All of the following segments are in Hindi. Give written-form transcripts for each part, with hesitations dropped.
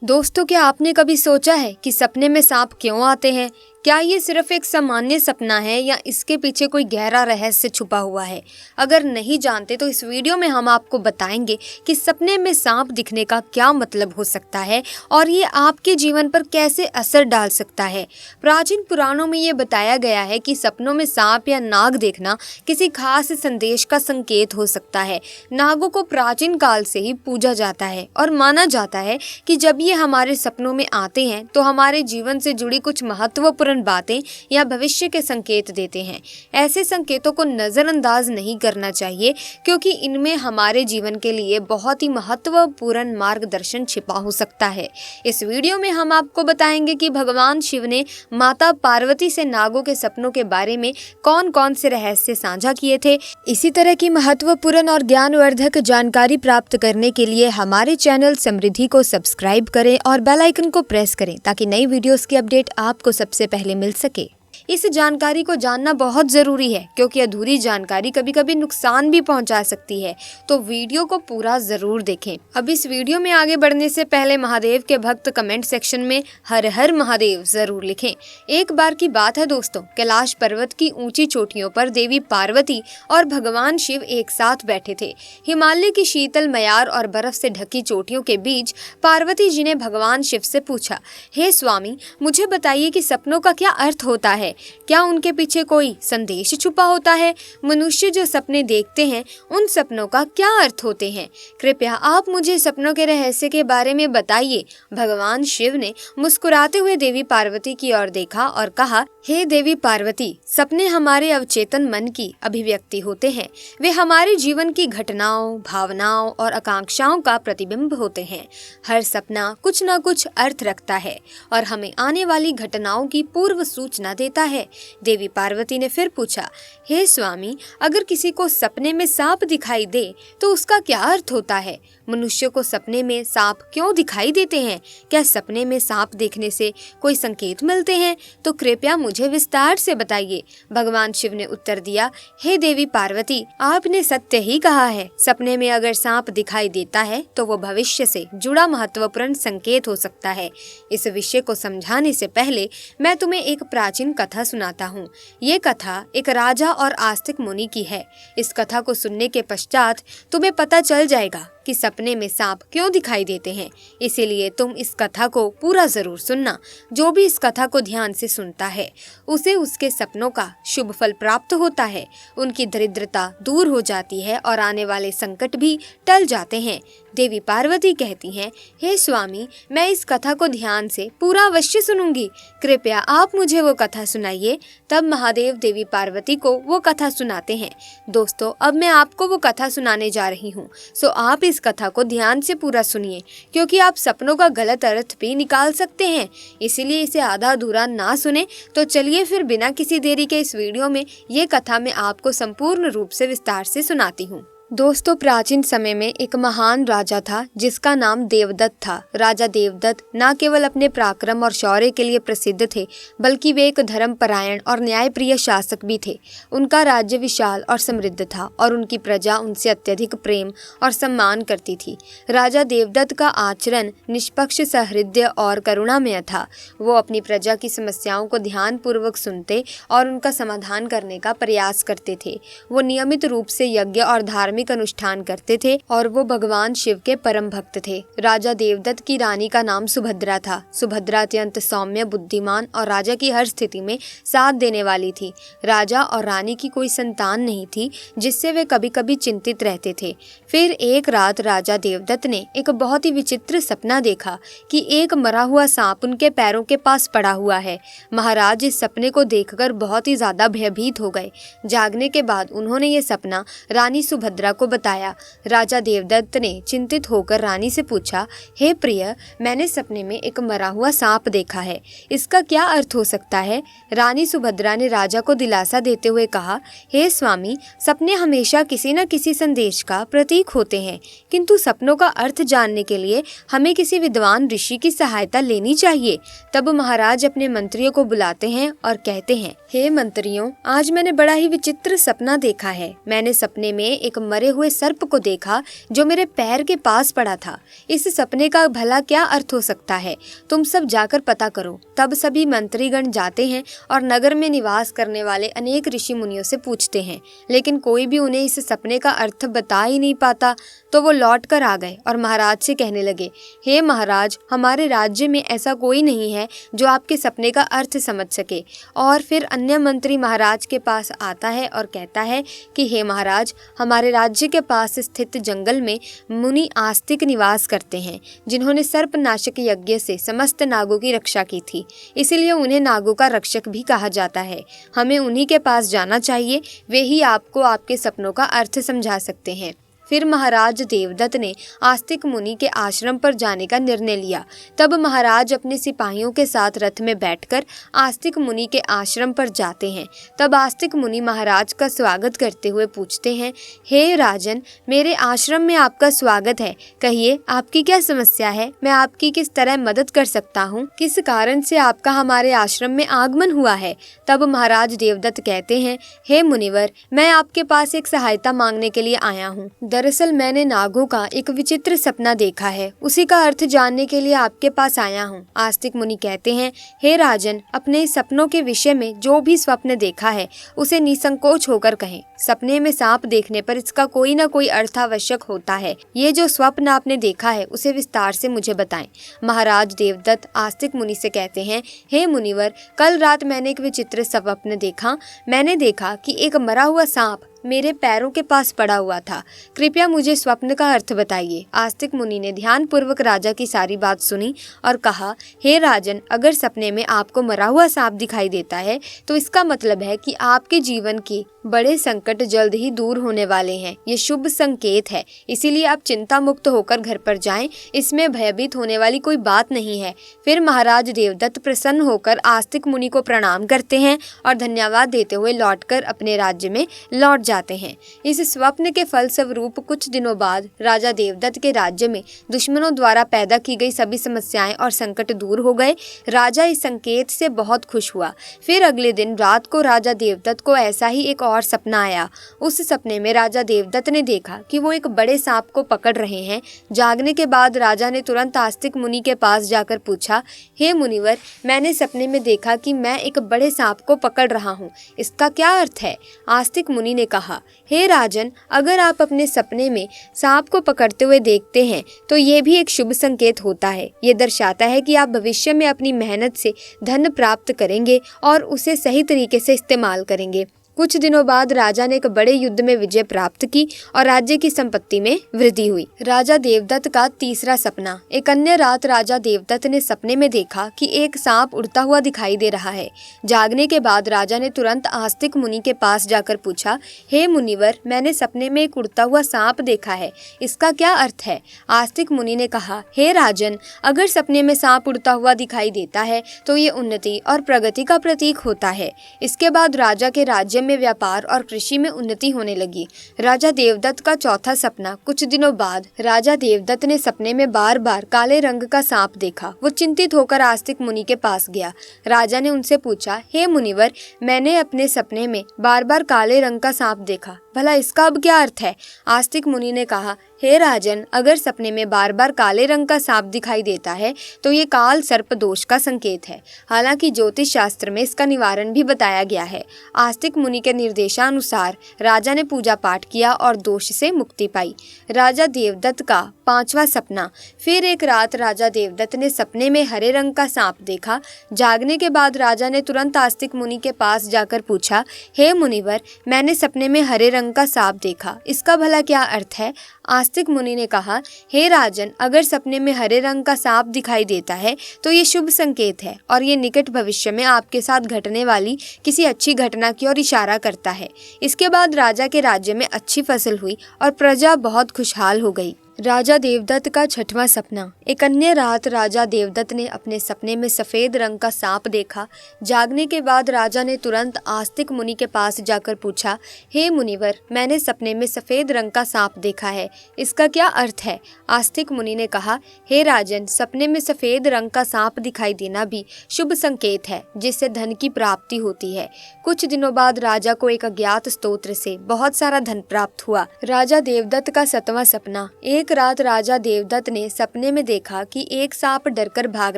दोस्तों, क्या आपने कभी सोचा है कि सपने में सांप क्यों आते हैं? क्या ये सिर्फ एक सामान्य सपना है या इसके पीछे कोई गहरा रहस्य छुपा हुआ है? अगर नहीं जानते तो इस वीडियो में हम आपको बताएंगे कि सपने में सांप दिखने का क्या मतलब हो सकता है और ये आपके जीवन पर कैसे असर डाल सकता है। प्राचीन पुराणों में ये बताया गया है कि सपनों में सांप या नाग देखना किसी खास संदेश का संकेत हो सकता है। नागों को प्राचीन काल से ही पूजा जाता है और माना जाता है कि जब ये हमारे सपनों में आते हैं तो हमारे जीवन से जुड़ी कुछ महत्वपूर्ण बातें या भविष्य के संकेत देते हैं। ऐसे संकेतों को नजरअंदाज नहीं करना चाहिए क्योंकि इनमें हमारे जीवन के लिए बहुत ही महत्वपूर्ण मार्गदर्शन छिपा हो सकता है। इस वीडियो में हम आपको बताएंगे कि भगवान शिव ने माता पार्वती से नागों के सपनों के बारे में कौन कौन से रहस्य साझा किए थे। इसी तरह की महत्वपूर्ण और ज्ञानवर्धक जानकारी प्राप्त करने के लिए हमारे चैनल समृद्धि को सब्सक्राइब करें और बेल आइकन को प्रेस करें ताकि नई वीडियोस की अपडेट आपको सबसे पहले मिल सके। इस जानकारी को जानना बहुत जरूरी है क्योंकि अधूरी जानकारी कभी कभी नुकसान भी पहुंचा सकती है, तो वीडियो को पूरा जरूर देखें। अब इस वीडियो में आगे बढ़ने से पहले महादेव के भक्त कमेंट सेक्शन में हर हर महादेव जरूर लिखें। एक बार की बात है दोस्तों, कैलाश पर्वत की ऊंची चोटियों पर देवी पार्वती और भगवान शिव एक साथ बैठे थे। हिमालय की शीतल मयार और बर्फ से ढकी चोटियों के बीच पार्वती जी ने भगवान शिव से पूछा, हे स्वामी, मुझे बताइए कि सपनों का क्या अर्थ होता है? क्या उनके पीछे कोई संदेश छुपा होता है? मनुष्य जो सपने देखते हैं उन सपनों का क्या अर्थ होते हैं? कृपया आप मुझे सपनों के रहस्य के बारे में बताइए। भगवान शिव ने मुस्कुराते हुए देवी पार्वती की ओर देखा और कहा, हे देवी पार्वती, सपने हमारे अवचेतन मन की अभिव्यक्ति होते हैं। वे हमारे जीवन की घटनाओं, भावनाओं और आकांक्षाओं का प्रतिबिंब होते हैं। हर सपना कुछ न कुछ अर्थ रखता है और हमें आने वाली घटनाओं की पूर्व सूचना देता है। देवी पार्वती ने फिर पूछा, हे स्वामी, अगर किसी को सपने में सांप दिखाई दे तो उसका क्या अर्थ होता है? मनुष्य को सपने में सांप क्यों दिखाई देते हैं? क्या सपने में सांप देखने से कोई संकेत मिलते हैं? तो कृपया मुझे विस्तार से बताइए। भगवान शिव ने उत्तर दिया, हे देवी पार्वती, आपने सत्य ही कहा है। सपने में अगर सांप दिखाई देता है तो वो भविष्य से जुड़ा महत्वपूर्ण संकेत हो सकता है। इस विषय को समझाने से पहले मैं तुम्हें एक प्राचीन कथा सुनाता हूँ। ये कथा एक राजा और आस्तिक मुनि की है। इस कथा को सुनने के पश्चात तुम्हें पता चल जाएगा कि सपने में सांप क्यों दिखाई देते हैं। इसीलिए तुम इस कथा को पूरा जरूर सुनना। जो भी इस कथा को ध्यान से सुनता है उसे उसके सपनों का शुभ फल प्राप्त होता है, उनकी दरिद्रता दूर हो जाती है और आने वाले संकट भी टल जाते हैं। देवी पार्वती कहती हैं, हे स्वामी, मैं इस कथा को ध्यान से पूरा अवश्य सुनूंगी। कृपया आप मुझे वो कथा सुनाइए। तब महादेव देवी पार्वती को वो कथा सुनाते हैं। दोस्तों, अब मैं आपको वो कथा सुनाने जा रही हूँ, सो आप इस कथा को ध्यान से पूरा सुनिए क्योंकि आप सपनों का गलत अर्थ भी निकाल सकते हैं। इसीलिए इसे आधा अधूरा ना सुने। तो चलिए फिर बिना किसी देरी के इस वीडियो में ये कथा मैं आपको संपूर्ण रूप से विस्तार से सुनाती हूँ। दोस्तों, प्राचीन समय में एक महान राजा था जिसका नाम देवदत्त था। राजा देवदत्त न केवल अपने पराक्रम और शौर्य के लिए प्रसिद्ध थे बल्कि वे एक धर्मपरायण और न्यायप्रिय शासक भी थे। उनका राज्य विशाल और समृद्ध था और उनकी प्रजा उनसे अत्यधिक प्रेम और सम्मान करती थी। राजा देवदत्त का आचरण निष्पक्ष, सहृदय और करुणामय था। वो अपनी प्रजा की समस्याओं को ध्यानपूर्वक सुनते और उनका समाधान करने का प्रयास करते थे। वो नियमित रूप से यज्ञ और धार्मिक अनुष्ठान करते थे और वो भगवान शिव के परम भक्त थे। राजा देवदत्त की रानी का नाम सुभद्रा था। सुभद्रा अत्यंत सौम्य, बुद्धिमान और राजा की हर स्थिति में साथ देने वाली थी। राजा और रानी की कोई संतान नहीं थी जिससे वे कभी कभी चिंतित रहते थे। फिर एक रात राजा देवदत्त ने एक बहुत ही विचित्र सपना देखा कि एक मरा हुआ सांप उनके पैरों के पास पड़ा हुआ है। महाराज इस सपने को देखकर बहुत ही ज्यादा भयभीत हो गए। जागने के बाद उन्होंने ये सपना रानी सुभद्रा को बताया। राजा देवदत्त ने चिंतित होकर रानी से पूछा, हे प्रिय, मैंने सपने में एक मरा हुआ सांप देखा है, इसका क्या अर्थ हो सकता है? रानी सुभद्रा ने राजा को दिलासा देते हुए कहा, हे स्वामी, सपने हमेशा किसी न किसी संदेश का प्रतीक होते हैं, किंतु सपनों का अर्थ जानने के लिए हमें किसी विद्वान ऋषि की सहायता लेनी चाहिए। तब महाराज अपने मंत्रियों को बुलाते हैं और कहते हैं, हे मंत्रियों, आज मैंने बड़ा ही विचित्र सपना देखा है। मैंने सपने में एक मरे मरे हुए सर्प को देखा जो मेरे पैर के पास पड़ा था। इस सपने का भला क्या अर्थ हो सकता है? तुम सब जाकर पता करो। तब सभी मंत्रीगण जाते हैं और नगर में निवास करने वाले अनेक ऋषि मुनियों से पूछते हैं, लेकिन कोई भी उन्हें इस सपने का अर्थ बता ही नहीं पाता। तो वो लौट कर आ गए और महाराज से कहने लगे, हे महाराज, हमारे राज्य में ऐसा कोई नहीं है जो आपके सपने का अर्थ समझ सके। और फिर अन्य मंत्री महाराज के पास आता है और कहता है कि हे महाराज, हमारे राज्य के पास स्थित जंगल में मुनि आस्तिक निवास करते हैं, जिन्होंने सर्पनाशक यज्ञ से समस्त नागों की रक्षा की थी, इसीलिए उन्हें नागों का रक्षक भी कहा जाता है। हमें उन्हीं के पास जाना चाहिए, वे ही आपको आपके सपनों का अर्थ समझा सकते हैं। फिर महाराज देवदत्त ने आस्तिक मुनि के आश्रम पर जाने का निर्णय लिया। तब महाराज अपने सिपाहियों के साथ रथ में बैठकर आस्तिक मुनि के आश्रम पर जाते हैं। तब आस्तिक मुनि महाराज का स्वागत करते हुए पूछते हैं, हे राजन, मेरे आश्रम में आपका स्वागत है। कहिए, आपकी क्या समस्या है? मैं आपकी किस तरह मदद कर सकता हूँ? किस कारण से आपका हमारे आश्रम में आगमन हुआ है? तब महाराज देवदत्त कहते हैं, हे मुनिवर, मैं आपके पास एक सहायता मांगने के लिए आया हूँ। दरअसल मैंने नागों का एक विचित्र सपना देखा है, उसी का अर्थ जानने के लिए आपके पास आया हूँ। आस्तिक मुनि कहते हैं, हे राजन, अपने सपनों के विषय में जो भी स्वप्न देखा है उसे निसंकोच होकर कहें। सपने में सांप देखने पर इसका कोई न कोई अर्थ आवश्यक होता है। ये जो स्वप्न आपने देखा है उसे विस्तार से मुझे बताएं। महाराज देवदत्त आस्तिक मुनि से कहते हैं, हे मुनिवर, कल रात मैंने एक विचित्र स्वप्न देखा। मैंने देखा कि एक मरा हुआ सांप मेरे पैरों के पास पड़ा हुआ था। कृपया मुझे स्वप्न का अर्थ बताइए। आस्तिक मुनि ने ध्यान पूर्वक राजा की सारी बात सुनी और कहा, हे राजन, अगर सपने में आपको मरा हुआ सांप दिखाई देता है तो इसका मतलब है कि आपके जीवन की बड़े संकट जल्द ही दूर होने वाले हैं। ये शुभ संकेत है, इसीलिए आप चिंता मुक्त होकर घर पर जाएं। इसमें भयभीत होने वाली कोई बात नहीं है। फिर महाराज देवदत्त प्रसन्न होकर आस्तिक मुनि को प्रणाम करते हैं और धन्यवाद देते हुए लौटकर अपने राज्य में लौट जाते हैं। इस स्वप्न के फलस्वरूप कुछ दिनों बाद राजा देवदत्त के राज्य में दुश्मनों द्वारा पैदा की गई सभी समस्याएं और संकट दूर हो गए। राजा इस संकेत से बहुत खुश हुआ। फिर अगले दिन रात को राजा देवदत्त को ऐसा ही एक और सपना आया। उस सपने में राजा देवदत्त ने देखा कि वो एक बड़े सांप को पकड़ रहे हैं। जागने के बाद राजा ने तुरंत आस्तिक मुनि के पास जाकर पूछा, हे मुनिवर, मैंने सपने में देखा कि मैं एक बड़े सांप को पकड़ रहा हूँ, इसका क्या अर्थ है? आस्तिक मुनि ने कहा, हे राजन, अगर आप अपने सपने में सांप को पकड़ते हुए देखते हैं तो ये भी एक शुभ संकेत होता है। ये दर्शाता है कि आप भविष्य में अपनी मेहनत से धन प्राप्त करेंगे और उसे सही तरीके से इस्तेमाल करेंगे। कुछ दिनों बाद राजा ने एक बड़े युद्ध में विजय प्राप्त की और राज्य की संपत्ति में वृद्धि हुई। राजा देवदत्त का तीसरा सपना। एक अन्य रात राजा देवदत्त ने सपने में देखा कि एक सांप उड़ता हुआ दिखाई दे रहा है। जागने के बाद राजा ने तुरंत आस्तिक मुनि के पास जाकर पूछा, हे मुनिवर, मैंने सपने में एक उड़ता हुआ सांप देखा है, इसका क्या अर्थ है? आस्तिक मुनि ने कहा, हे राजन, अगर सपने में सांप उड़ता हुआ दिखाई देता है तो ये उन्नति और प्रगति का प्रतीक होता है। इसके बाद राजा के राज्य में व्यापार और कृषि में उन्नति होने लगी। राजा देवदत्त का चौथा सपना। कुछ दिनों बाद राजा देवदत्त ने सपने में बार बार काले रंग का सांप देखा। वो चिंतित होकर आस्तिक मुनि के पास गया। राजा ने उनसे पूछा, हे मुनिवर, मैंने अपने सपने में बार बार काले रंग का सांप देखा, भला इसका अब क्या अर्थ है? आस्तिक मुनि ने कहा, हे राजन, अगर सपने में बार बार काले रंग का सांप दिखाई देता है तो ये काल सर्प दोष का संकेत है। हालांकि ज्योतिष शास्त्र में इसका निवारण भी बताया गया है। आस्तिक मुनि के निर्देशानुसार राजा ने पूजा पाठ किया और दोष से मुक्ति पाई। राजा देवदत्त का पांचवा सपना। फिर एक रात राजा देवदत्त ने सपने में हरे रंग का सांप देखा। जागने के बाद राजा ने तुरंत आस्तिक मुनि के पास जाकर पूछा, हे मुनिवर, मैंने सपने में हरे रंग का सांप देखा, इसका भला क्या अर्थ है? आस्तिक मुनि ने कहा, हे राजन, अगर सपने में हरे रंग का सांप दिखाई देता है तो ये शुभ संकेत है और ये निकट भविष्य में आपके साथ घटने वाली किसी अच्छी घटना की ओर इशारा करता है। इसके बाद राजा के राज्य में अच्छी फसल हुई और प्रजा बहुत खुशहाल हो गई। राजा देवदत्त का छठवां सपना। एक अन्य रात राजा देवदत्त ने अपने सपने में सफेद रंग का सांप देखा। जागने के बाद राजा ने तुरंत आस्तिक मुनि के पास जाकर पूछा, हे मुनिवर, मैंने सपने में सफेद रंग का सांप देखा है, इसका क्या अर्थ है? आस्तिक मुनि ने कहा, हे राजन, सपने में सफेद रंग का सांप दिखाई देना भी शुभ संकेत है, जिससे धन की प्राप्ति होती है। कुछ दिनों बाद राजा को एक अज्ञात स्रोत से बहुत सारा धन प्राप्त हुआ। राजा देवदत्त का 7वां सपना। एक रात राजा देवदत्त ने सपने में देखा कि एक सांप डरकर भाग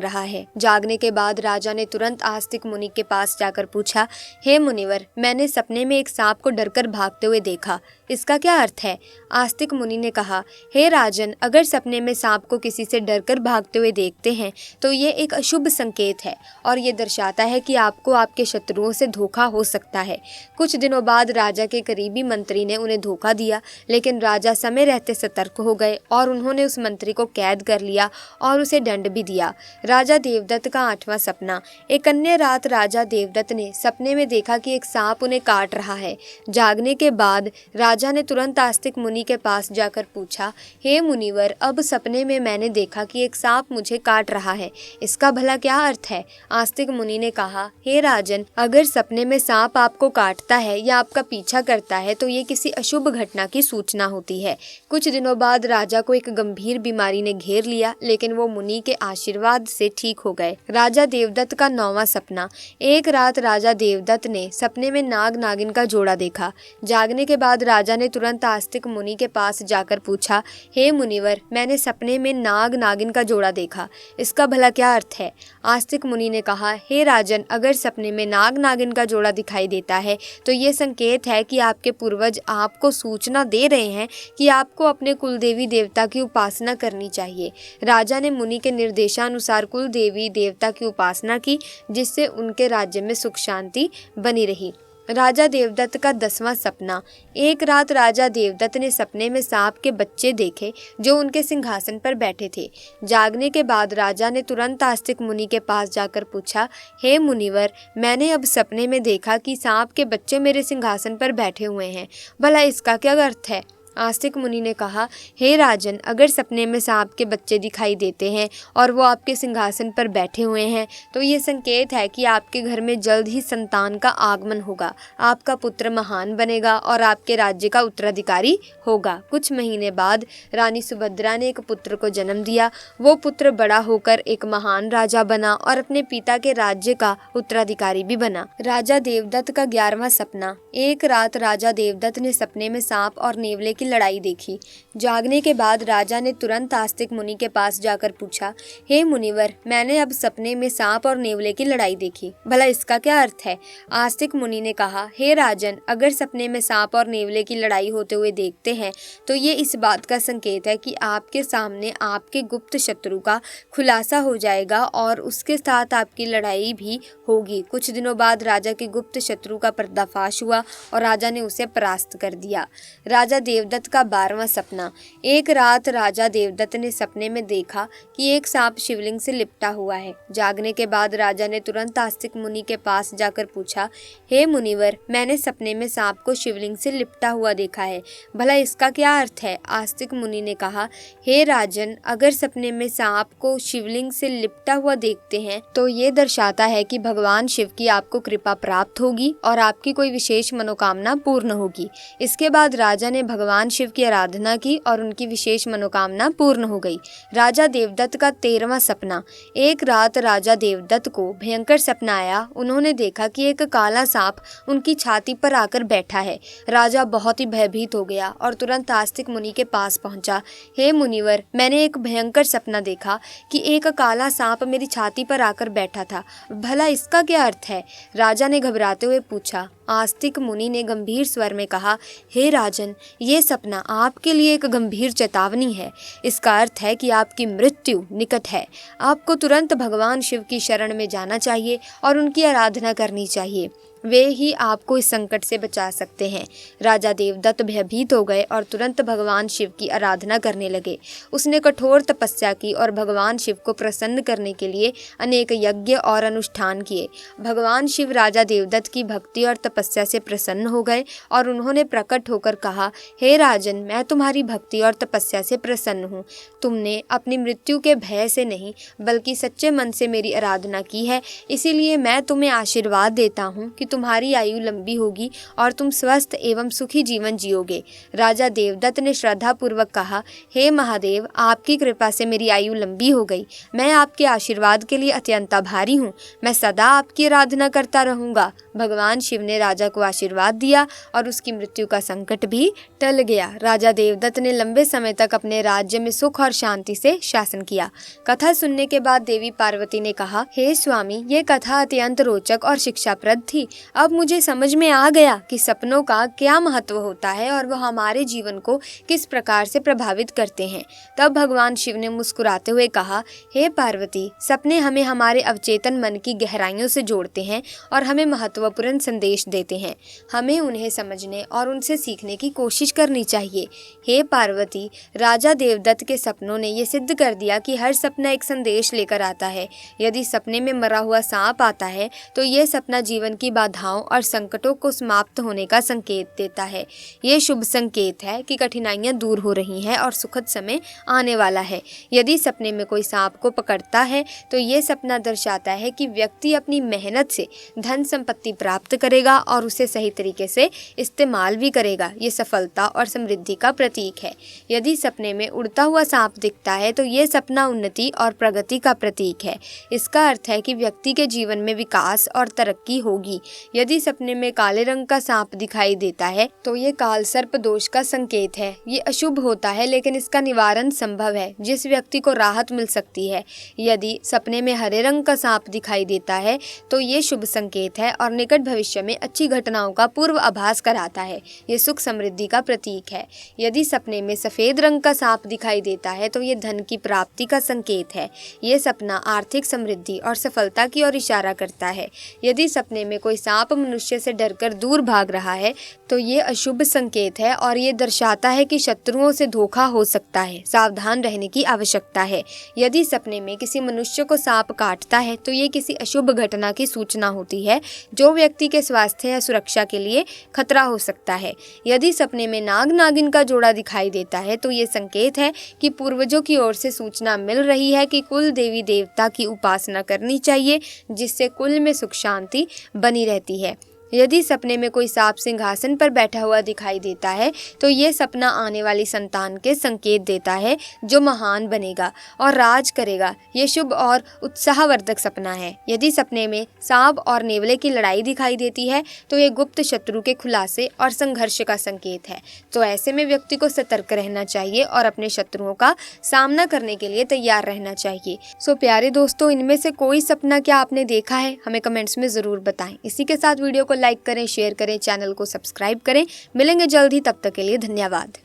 रहा है। जागने के बाद राजा ने तुरंत आस्तिक मुनि के पास जाकर पूछा, हे मुनिवर, मैंने सपने में एक सांप को डरकर भागते हुए देखा, इसका क्या अर्थ है? आस्तिक मुनि ने कहा, हे राजन, अगर सपने में सांप को किसी से डरकर भागते हुए देखते हैं तो ये एक अशुभ संकेत है और ये दर्शाता है कि आपको आपके शत्रुओं से धोखा हो सकता है। कुछ दिनों बाद राजा के करीबी मंत्री ने उन्हें धोखा दिया, लेकिन राजा समय रहते सतर्क हो गए और उन्होंने उस मंत्री को कैद कर लिया और उसे दंड भी दिया। राजा देवदत्त का 8वां सपना। एक अन्य रात राजा देवदत्त ने सपने में देखा कि एक सांप उन्हें काट रहा है। जागने के बाद राजा ने तुरंत आस्तिक मुनि के पास जाकर पूछा, हे मुनिवर, अब सपने में मैंने देखा कि एक सांप मुझे काट रहा है, इसका भला क्या अर्थ है? आस्तिक मुनि ने कहा, हे राजन, अगर सपने में सांप आपको काटता है या आपका पीछा करता है तो ये किसी अशुभ घटना की सूचना होती है। कुछ दिनों बाद राजा को एक गंभीर बीमारी ने घेर लिया, लेकिन वो मुनि के आशीर्वाद से ठीक हो गए। राजा देवदत्त का 9वां सपना। एक रात राजा देवदत्त ने सपने में नाग नागिन का जोड़ा देखा। जागने के बाद राजा ने तुरंत आस्तिक मुनि के पास जाकर पूछा, हे मुनिवर, मैंने सपने में नाग नागिन का जोड़ा देखा, इसका भला क्या अर्थ है? आस्तिक मुनि ने कहा, हे राजन, अगर सपने में नाग नागिन का जोड़ा दिखाई देता है तो ये संकेत है कि आपके पूर्वज आपको सूचना दे रहे हैं कि आपको अपने कुल देवी देवता की उपासना करनी चाहिए। राजा ने मुनि के निर्देशानुसार कुल देवी देवता की उपासना की, जिससे उनके राज्य में सुख शांति बनी रही। राजा देवदत्त का 10वां सपना। एक रात राजा देवदत्त ने सपने में सांप के बच्चे देखे जो उनके सिंहासन पर बैठे थे। जागने के बाद राजा ने तुरंत आस्तिक मुनि के पास जाकर पूछा, हे मुनिवर, मैंने अब सपने में देखा कि सांप के बच्चे मेरे सिंहासन पर बैठे हुए हैं, भला इसका क्या अर्थ है? आस्तिक मुनि ने कहा, हे राजन, अगर सपने में सांप के बच्चे दिखाई देते हैं और वो आपके सिंहासन पर बैठे हुए हैं तो ये संकेत है कि आपके घर में जल्द ही संतान का आगमन होगा, आपका पुत्र महान बनेगा और आपके राज्य का उत्तराधिकारी होगा। कुछ महीने बाद रानी सुभद्रा ने एक पुत्र को जन्म दिया। वो पुत्र बड़ा होकर एक महान राजा बना और अपने पिता के राज्य का उत्तराधिकारी भी बना। राजा देवदत्त का 11वां सपना। एक रात राजा देवदत्त ने सपने में सांप और नेवले की लड़ाई देखी। जागने के बाद राजा ने तुरंत आस्तिक मुनि के पास जाकर पूछा, हे मुनिवर, मैंने अब सपने में सांप और नेवले की लड़ाई देखी, भला इसका क्या अर्थ है? आस्तिक मुनि ने कहा, हे राजन, अगर सपने में सांप और नेवले की लड़ाई होते हुए देखते हैं तो ये इस बात का संकेत है कि आपके सामने आपके गुप्त शत्रु का खुलासा हो जाएगा और उसके साथ आपकी लड़ाई भी होगी। कुछ दिनों बाद राजा के गुप्त शत्रु का पर्दाफाश हुआ और राजा ने उसे परास्त कर दिया। राजा देवदत्त का 12वां सपना। एक रात राजा देवदत्त ने सपने में देखा कि एक सांप शिवलिंग से लिपटा हुआ है। जागने के बाद राजा ने तुरंत आस्तिक मुनि के पास जाकर पूछा, हे मुनिवर, मैंने सपने में सांप को शिवलिंग से लिपटा हुआ देखा है, भला इसका क्या अर्थ है? आस्तिक मुनि ने कहा, हे राजन, अगर सपने में सांप को शिवलिंग से लिपटा हुआ देखते हैं तो ये दर्शाता है कि भगवान शिव की आपको कृपा प्राप्त होगी और आपकी कोई विशेष मनोकामना पूर्ण होगी। इसके बाद राजा ने भगवान शिव की आराधना की और उनकी विशेष मनोकामना पूर्ण हो गई। राजा देवदत्त का 13वां सपना। एक रात राजा देवदत्त को भयंकर सपना आया। उन्होंने देखा कि एक काला सांप उनकी छाती पर आकर बैठा है। राजा बहुत ही भयभीत हो गया और तुरंत आस्तिक मुनि के पास पहुंचा। हे मुनिवर, मैंने एक भयंकर सपना देखा कि एक काला सांप मेरी छाती पर आकर बैठा था, भला इसका क्या अर्थ है? राजा ने घबराते हुए पूछा। आस्तिक मुनि ने गंभीर स्वर में कहा, हे राजन, ये सपना आपके लिए एक गंभीर चेतावनी है। इसका अर्थ है कि आपकी मृत्यु निकट है। आपको तुरंत भगवान शिव की शरण में जाना चाहिए और उनकी आराधना करनी चाहिए। वे ही आपको इस संकट से बचा सकते हैं। राजा देवदत्त भयभीत हो गए और तुरंत भगवान शिव की आराधना करने लगे। उसने कठोर तपस्या की और भगवान शिव को प्रसन्न करने के लिए अनेक यज्ञ और अनुष्ठान किए। भगवान शिव राजा देवदत्त की भक्ति और तपस्या से प्रसन्न हो गए और उन्होंने प्रकट होकर कहा, हे राजन, मैं तुम्हारी भक्ति और तपस्या से प्रसन्न हूँ। तुमने अपनी मृत्यु के भय से नहीं बल्कि सच्चे मन से मेरी आराधना की है, इसीलिए मैं तुम्हें आशीर्वाद देता हूँ कि तुम्हारी आयु लंबी होगी और तुम स्वस्थ एवं सुखी जीवन जियोगे। राजा देवदत्त ने श्रद्धा पूर्वक कहा, हे महादेव, आपकी कृपा से मेरी आयु लंबी हो गई। मैं आपके आशीर्वाद के लिए अत्यंत आभारी हूँ। मैं सदा आपकी आराधना करता रहूँगा। भगवान शिव ने राजा को आशीर्वाद दिया और उसकी मृत्यु का संकट भी टल गया। राजा देवदत्त ने लंबे समय तक अपने राज्य में सुख और शांति से शासन किया। कथा सुनने के बाद देवी पार्वती ने कहा, हे स्वामी, ये कथा अत्यंत रोचक और शिक्षाप्रद थी। अब मुझे समझ में आ गया कि सपनों का क्या महत्व होता है और वह हमारे जीवन को किस प्रकार से प्रभावित करते हैं। तब भगवान शिव ने मुस्कुराते हुए कहा, हे पार्वती, सपने हमें हमारे अवचेतन मन की गहराइयों से जोड़ते हैं और हमें महत्वपूर्ण संदेश देते हैं। हमें उन्हें समझने और उनसे सीखने की कोशिश करनी चाहिए। हे पार्वती, राजा देवदत्त के सपनों ने ये सिद्ध कर दिया कि हर सपना एक संदेश लेकर आता है। यदि सपने में मरा हुआ सांप आता है तो ये सपना जीवन की बाधाओं और संकटों को समाप्त होने का संकेत देता है। ये शुभ संकेत है कि कठिनाइयां दूर हो रही हैं और सुखद समय आने वाला है। यदि सपने में कोई सांप को पकड़ता है तो ये सपना दर्शाता है कि व्यक्ति अपनी मेहनत से धन संपत्ति प्राप्त करेगा और उसे सही तरीके से इस्तेमाल भी करेगा। ये सफलता और समृद्धि का प्रतीक है। यदि सपने में उड़ता हुआ सांप दिखता है तो ये सपना उन्नति और प्रगति का प्रतीक है। इसका अर्थ है कि व्यक्ति के जीवन में विकास और तरक्की होगी। यदि सपने में काले रंग का सांप दिखाई देता है तो ये काल सर्प दोष का संकेत है। ये अशुभ होता है लेकिन इसका निवारण संभव है, जिस व्यक्ति को राहत मिल सकती है। यदि सपने में हरे रंग का सांप दिखाई देता है तो ये शुभ संकेत है और निकट भविष्य में अच्छी घटनाओं का पूर्व आभास कराता है। ये सुख समृद्धि का प्रतीक है। यदि सपने में सफेद रंग का सांप दिखाई देता है तो ये धन की प्राप्ति का संकेत है। ये सपना आर्थिक समृद्धि और सफलता की ओर इशारा करता है। यदि सपने में कोई सांप मनुष्य से डरकर दूर भाग रहा है तो ये अशुभ संकेत है और ये दर्शाता है कि शत्रुओं से धोखा हो सकता है। सावधान रहने की आवश्यकता है। यदि सपने में किसी मनुष्य को सांप काटता है तो ये किसी अशुभ घटना की सूचना होती है, जो व्यक्ति के स्वास्थ्य या सुरक्षा के लिए खतरा हो सकता है। यदि सपने में नाग नागिन का जोड़ा दिखाई देता है तो ये संकेत है कि पूर्वजों की ओर से सूचना मिल रही है कि कुल देवी देवता की उपासना करनी चाहिए, जिससे कुल में सुख शांति बनी रहती है। यदि सपने में कोई सांप सिंहासन पर बैठा हुआ दिखाई देता है तो ये सपना आने वाली संतान के संकेत देता है, जो महान बनेगा और राज करेगा। ये शुभ और उत्साहवर्धक सपना है। यदि सपने में सांप और नेवले की लड़ाई दिखाई देती है तो ये गुप्त शत्रु के खुलासे और संघर्ष का संकेत है। तो ऐसे में व्यक्ति को सतर्क रहना चाहिए और अपने शत्रुओं का सामना करने के लिए तैयार रहना चाहिए। सो प्यारे दोस्तों, इनमें से कोई सपना क्या आपने देखा है? हमें कमेंट्स में ज़रूर बताएं। इसी के साथ वीडियो को लाइक करें, शेयर करें, चैनल को सब्सक्राइब करें। मिलेंगे जल्द ही, तब तक के लिए धन्यवाद।